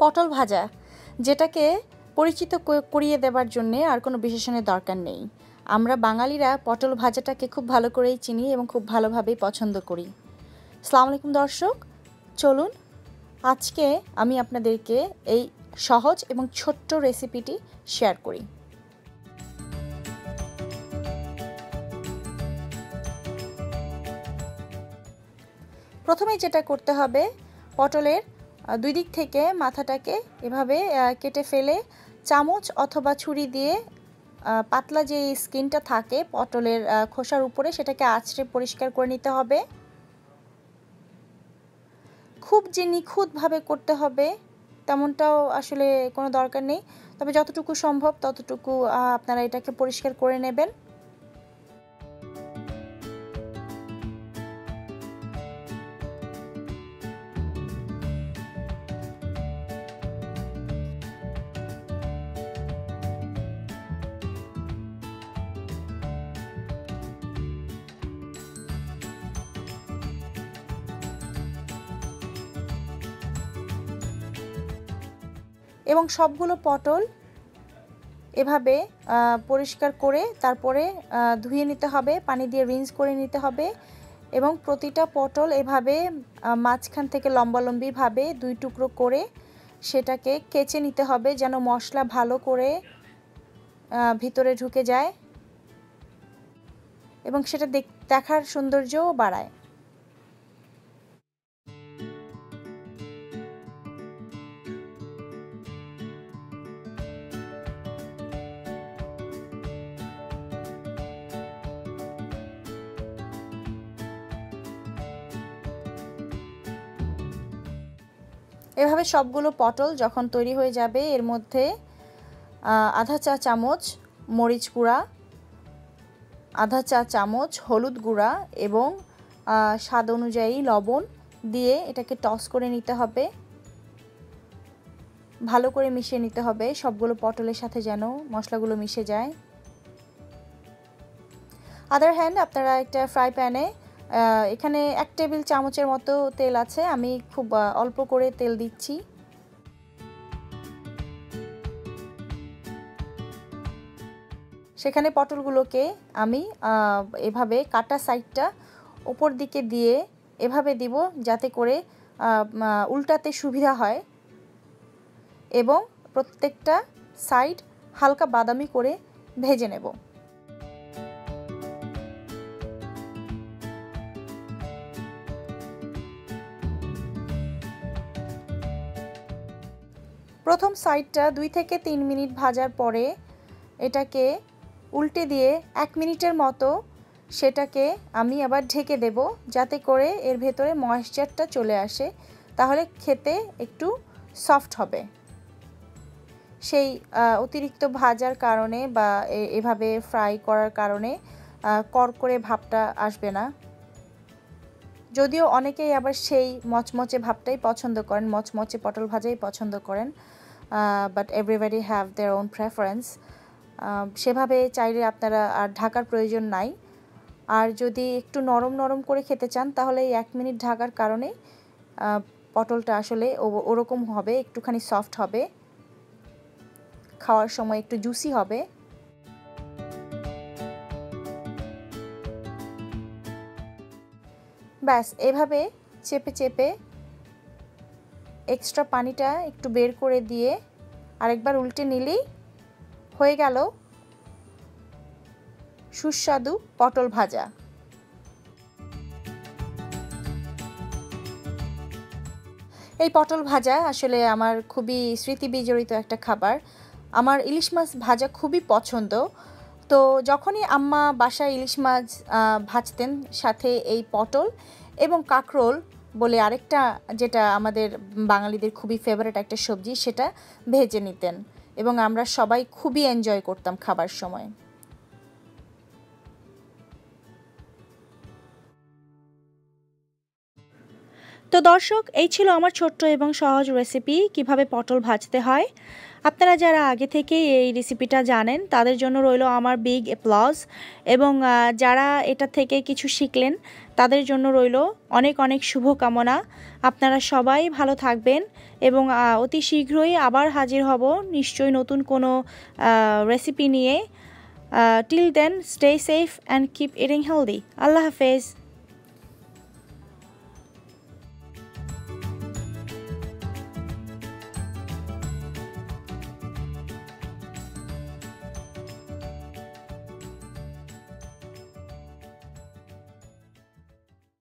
পটল ভাজা, যেটাকে পরিচিত করিয়ে দেবার জন্যে আর কোনো বিশেষণের দরকার নেই। আমরা বাঙালিরা পটল ভাজাটাকে খুব ভালো করেই চিনি এবং খুব ভালোভাবেই পছন্দ করি। আসসালামু আলাইকুম দর্শক, চলুন আজকে আমি আপনাদেরকে এই সহজ এবং ছোট্ট রেসিপিটি শেয়ার করি। প্রথমে যেটা করতে হবে, পটলের দুই দিক থেকে মাথাটাকে এভাবে কেটে ফেলে চামচ অথবা ছুরি দিয়ে পাতলা যে স্কিনটা থাকে পটলের খোসার উপরে সেটাকে আঁচড়ে পরিষ্কার করে নিতে হবে। খুব যে নিখুঁতভাবে করতে হবে তেমনটাও আসলে কোনো দরকার নেই, তবে যতটুকু সম্ভব ততটুকু আপনারা এটাকে পরিষ্কার করে নেবেন। এবং সবগুলো পটল এভাবে পরিষ্কার করে তারপরে ধুয়ে নিতে হবে, পানি দিয়ে রিন্স করে নিতে হবে এবং প্রতিটা পটল এভাবে মাঝখান থেকে লম্বালম্বিভাবে দুই টুকরো করে সেটাকে কেচে নিতে হবে যেন মশলা ভালো করে ভিতরে ঢুকে যায় এবং সেটা দেখার সৌন্দর্যও বাড়ায়। এভাবে সবগুলো পটল যখন তৈরি হয়ে যাবে এর মধ্যে আধা চা চামচ মরিচ গুঁড়া, আধা চা চামচ হলুদ গুঁড়া এবং স্বাদ অনুযায়ী লবণ দিয়ে এটাকে টস করে নিতে হবে, ভালো করে মিশিয়ে নিতে হবে সবগুলো পটলের সাথে যেন মশলাগুলো মিশে যায়। আদার হ্যান্ড আপনারা একটা ফ্রাই প্যানে এখানে 1 টেবিল চামচের মতো তেল আছে, আমি খুব অল্প করে তেল দিচ্ছি। সেখানে পটলগুলোকে আমি এভাবে কাটা সাইডটা উপর দিকে দিয়ে এভাবে দিব যাতে করে উল্টাতে সুবিধা হয় এবং প্রত্যেকটা সাইড হালকা বাদামি করে ভেজে নেব। প্রথম সাইডটা 2 থেকে 3 মিনিট ভাজার পরে এটাকে উল্টে দিয়ে 1 মিনিটের মতো সেটাকে আমি আবার ঢেকে দেব যাতে করে এর ভেতরে ময়েশ্চারটা চলে আসে, তাহলে খেতে একটু সফট হবে। সেই অতিরিক্ত ভাজার কারণে বা এভাবে ফ্রাই করার কারণে করকরে ভাবটা আসবে না। যদিও অনেকেই আবার সেই মচমচে ভাবটাই পছন্দ করেন, মচমচে পটল ভাজাই পছন্দ করেন, but everybody have their own preference. সেভাবে চাইলে আপনারা আর ঢাকার প্রয়োজন নাই। আর যদি একটু নরম নরম করে খেতে চান তাহলে এই 1 মিনিট ঢাকার কারণে পটলটা আসলে ওরকম হবে, একটুখানি সফট হবে, খাওয়ার সময় একটু জুসি হবে। ব্যাস এভাবে চেপে চেপে এক্সট্রা পানিটা একটু বের করে দিয়ে আরেকবার উল্টে নিলেই হয়ে গেল সুস্বাদু পটল ভাজা। এই পটল ভাজা আসলে আমার খুবই স্মৃতিবিজড়িত একটা খাবার। আমার ইলিশ মাছ ভাজা খুবই পছন্দ, তো যখনই আম্মা বাসায় ইলিশ মাছ ভাজতেন সাথে এই পটল এবং কাঁকরোল বলে আরেকটা যেটা আমাদের বাঙালিদের খুবই ফেভারিট একটা সবজি, সেটা ভেজে নিতেন এবং আমরা সবাই খুবই এনজয় করতাম খাবার সময়। তো দর্শক, এই ছিল আমার ছোট্ট এবং সহজ রেসিপি কিভাবে পটল ভাজতে হয়। আপনারা যারা আগে থেকেই এই রেসিপিটা জানেন তাদের জন্য রইল আমার বিগ অ্যাপ্লজ, এবং যারা এটা থেকে কিছু শিখলেন তাদের জন্য রইল অনেক অনেক শুভকামনা। আপনারা সবাই ভালো থাকবেন এবং অতি শীঘ্রই আবার হাজির হব নিশ্চয়ই নতুন কোনো রেসিপি নিয়ে। Till then stay safe and keep eating healthy. আল্লাহ হাফেজ।